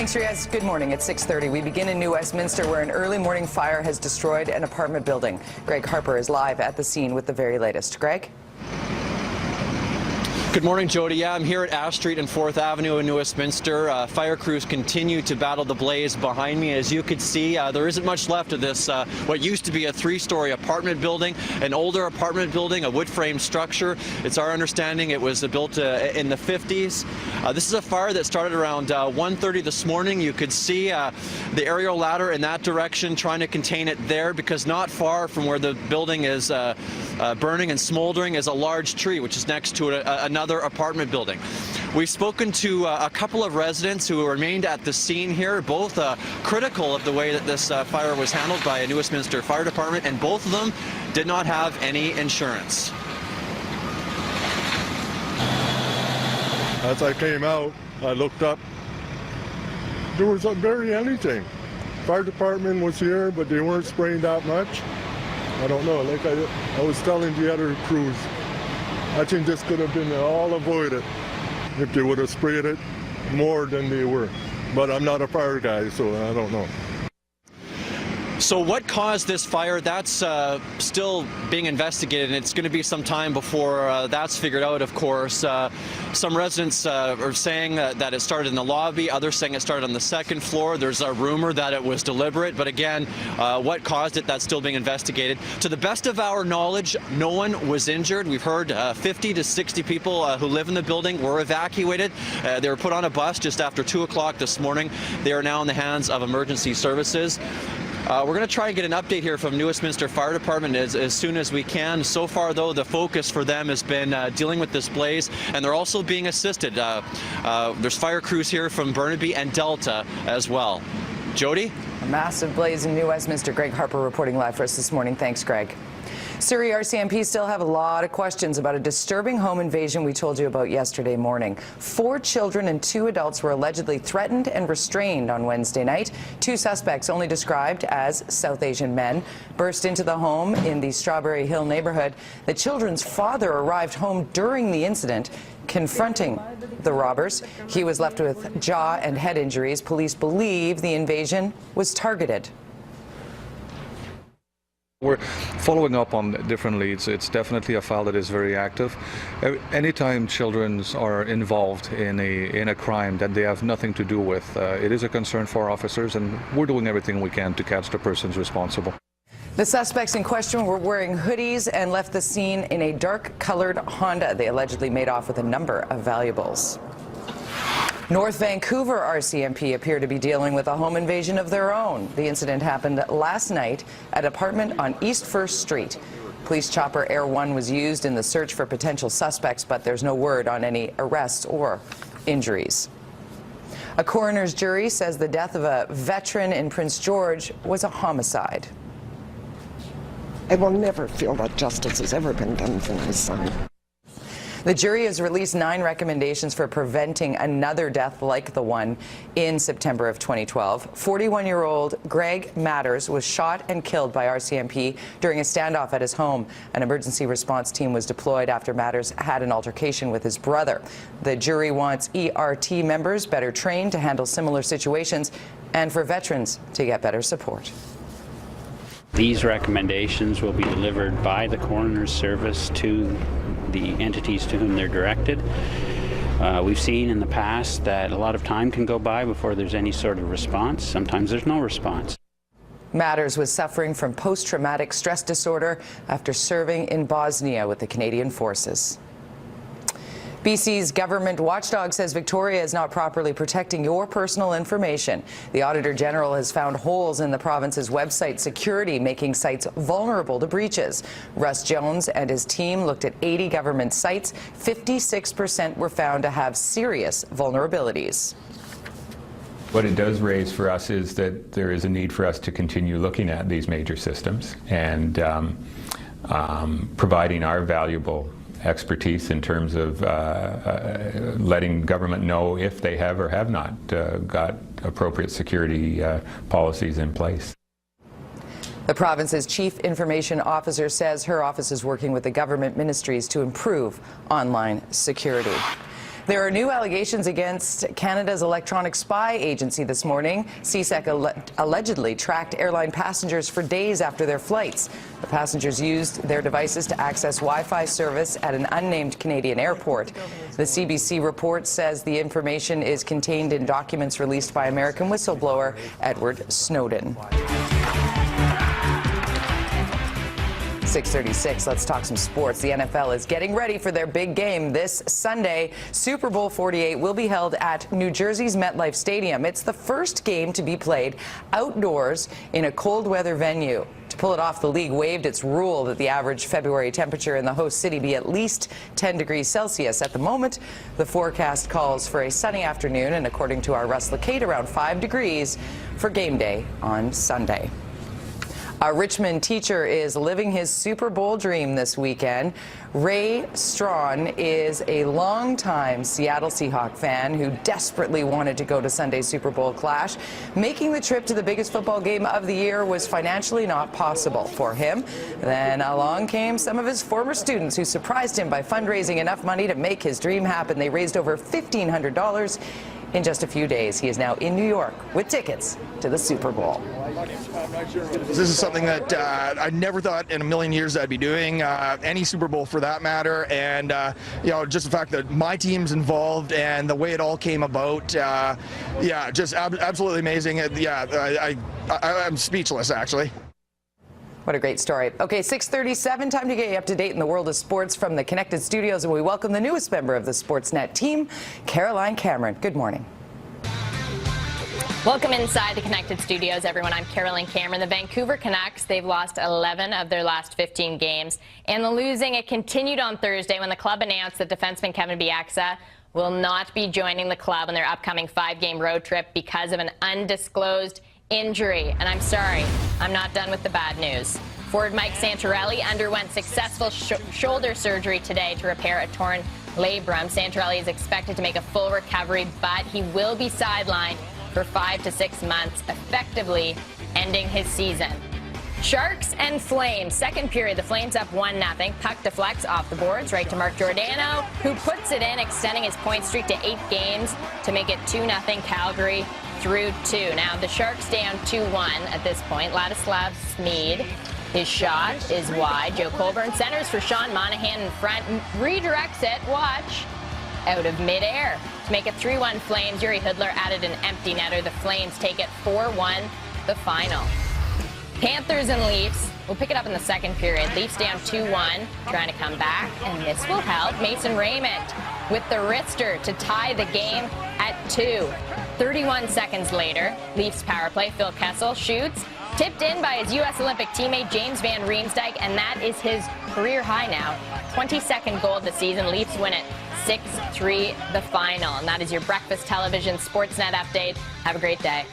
Thanks, Riaz. Good morning. It's 6:30. We begin in New Westminster, where an early morning fire has destroyed an apartment building. Greg Harper is live at the scene with the very latest. Greg? Good morning, Jody. Yeah, I'm here at Ash Street and 4th Avenue in New Westminster. Fire crews continue to battle the blaze behind me. As you could see, there isn't much left of this, what used to be a 3-story apartment building, an older apartment building, a wood-frame structure. It's our understanding it was built in the 50s. This is a fire that started around 1:30 this morning. You could see the aerial ladder in that direction, trying to contain it there, because not far from where the building is burning and smoldering is a large tree, which is next to another apartment building. We've spoken to a couple of residents who remained at the scene here, both critical of the way that this fire was handled by a New Westminster Fire Department, and both of them did not have any insurance. As I came out, I looked up. There was barely anything. Fire department was here, but they weren't spraying that much. I don't know, like I was telling the other crews, I think this could have been all avoided if they would have sprayed it more than they were. But I'm not a fire guy, so I don't know. So what caused this fire? That's still being investigated, and it's going to be some time before that's figured out, of course. Some residents are saying that it started in the lobby, others saying it started on the 2nd floor. There's a rumor that it was deliberate, but again, what caused it, that's still being investigated. To the best of our knowledge, no one was injured. We've heard 50 to 60 people who live in the building were evacuated. They were put on a bus just after 2 o'clock this morning. They are now in the hands of emergency services. We're going to try and get an update here from New Westminster Fire Department as soon as we can. So far, though, the focus for them has been dealing with this blaze, and they're also being assisted. There's fire crews here from Burnaby and Delta as well. Jody? A massive blaze in New Westminster. Greg Harper reporting live for us this morning. Thanks, Greg. Surrey RCMP still have a lot of questions about a disturbing home invasion we told you about yesterday morning. 4 children and 2 adults were allegedly threatened and restrained on Wednesday night. 2 suspects, only described as South Asian men, burst into the home in the Strawberry Hill neighborhood. The children's father arrived home during the incident, confronting the robbers. He was left with jaw and head injuries. Police believe the invasion was targeted. We're following up on different leads. It's definitely a file that is very active. Anytime children are involved in a crime that they have nothing to do with, it is a concern for our officers, and we're doing everything we can to catch the persons responsible. The suspects in question were wearing hoodies and left the scene in a dark-colored Honda. They allegedly made off with a number of valuables. North Vancouver RCMP appear to be dealing with a home invasion of their own. The incident happened last night at an apartment on East 1st Street. Police chopper Air 1 was used in the search for potential suspects, but there's no word on any arrests or injuries. A coroner's jury says the death of a veteran in Prince George was a homicide. I will never feel that justice has ever been done for my son. The jury has released 9 recommendations for preventing another death like the one in September of 2012. 41-year-old Greg Matters was shot and killed by RCMP during a standoff at his home. An emergency response team was deployed after Matters had an altercation with his brother. The jury wants ERT members better trained to handle similar situations and for veterans to get better support. These recommendations will be delivered by the coroner's service to the entities to whom they're directed. We've seen in the past that a lot of time can go by before there's any sort of response. Sometimes there's no response. Matters was suffering from post-traumatic stress disorder after serving in Bosnia with the Canadian Forces. BC's government watchdog says Victoria is not properly protecting your personal information. The Auditor General has found holes in the province's website security, making sites vulnerable to breaches. Russ Jones and his team looked at 80 government sites. 56% were found to have serious vulnerabilities. What it does raise for us is that there is a need for us to continue looking at these major systems and providing our valuable expertise in terms of letting government know if they have or have not got appropriate security policies in place. The province's chief information officer says her office is working with the government ministries to improve online security. There are new allegations against Canada's electronic spy agency this morning. CSEC allegedly tracked airline passengers for days after their flights. The passengers used their devices to access Wi-Fi service at an unnamed Canadian airport. The CBC report says the information is contained in documents released by American whistleblower Edward Snowden. 6:36, let's talk some sports. The NFL is getting ready for their big game this Sunday. Super Bowl 48 will be held at New Jersey's MetLife Stadium. It's the first game to be played outdoors in a cold weather venue. To pull it off, the league waived its rule that the average February temperature in the host city be at least 10 degrees Celsius. At the moment, the forecast calls for a sunny afternoon, and according to our Russ Lacate, around 5 degrees for game day on Sunday. A Richmond teacher is living his Super Bowl dream this weekend. Ray Strawn is a longtime Seattle Seahawks fan who desperately wanted to go to Sunday's Super Bowl clash. Making the trip to the biggest football game of the year was financially not possible for him. Then along came some of his former students who surprised him by fundraising enough money to make his dream happen. They raised over $1,500 in just a few days. He is now in New York with tickets to the Super Bowl. This is something that I never thought in a million years I'd be doing, any Super Bowl for that matter, and just the fact that my team's involved and the way it all came about, just absolutely amazing. I'm speechless, actually. What a great story. Okay, 6:37, time to get you up to date in the world of sports from the Connected Studios, and we welcome the newest member of the Sportsnet team, Caroline Cameron. Good morning. Welcome inside the Connected Studios, everyone. I'm Caroline Cameron. The Vancouver Canucks, they've lost 11 of their last 15 games. And the losing, it continued on Thursday when the club announced that defenseman Kevin Bieksa will not be joining the club on their upcoming 5-game road trip because of an undisclosed injury. And I'm sorry, I'm not done with the bad news. Forward Mike Santorelli underwent successful shoulder surgery today to repair a torn labrum. Santorelli is expected to make a full recovery, but he will be sidelined for 5 to 6 months, effectively ending his season. Sharks and Flames. Second period, the Flames up 1-0. Puck deflects off the boards right to Mark Giordano, who puts it in, extending his point streak to 8 games to make it 2-0 Calgary through 2. Now the Sharks down 2-1 at this point. Ladislav Smeed, his shot is wide. Joe Colburn centers for Sean Monahan in front, redirects it, watch, out of midair. To make it 3-1 Flames, Yuri Hudler added an empty netter. The Flames take it 4-1, the final. Panthers and Leafs. We'll pick it up in the second period. Leafs down 2-1, trying to come back, and this will help. Mason Raymond with the wrister to tie the game at 2. 31 seconds later, Leafs power play. Phil Kessel shoots, tipped in by his U.S. Olympic teammate James Van Riemsdyk, and that is his career high now. 22nd goal of the season. Leafs win it 6-3, the final. And that is your Breakfast Television Sportsnet update. Have a great day.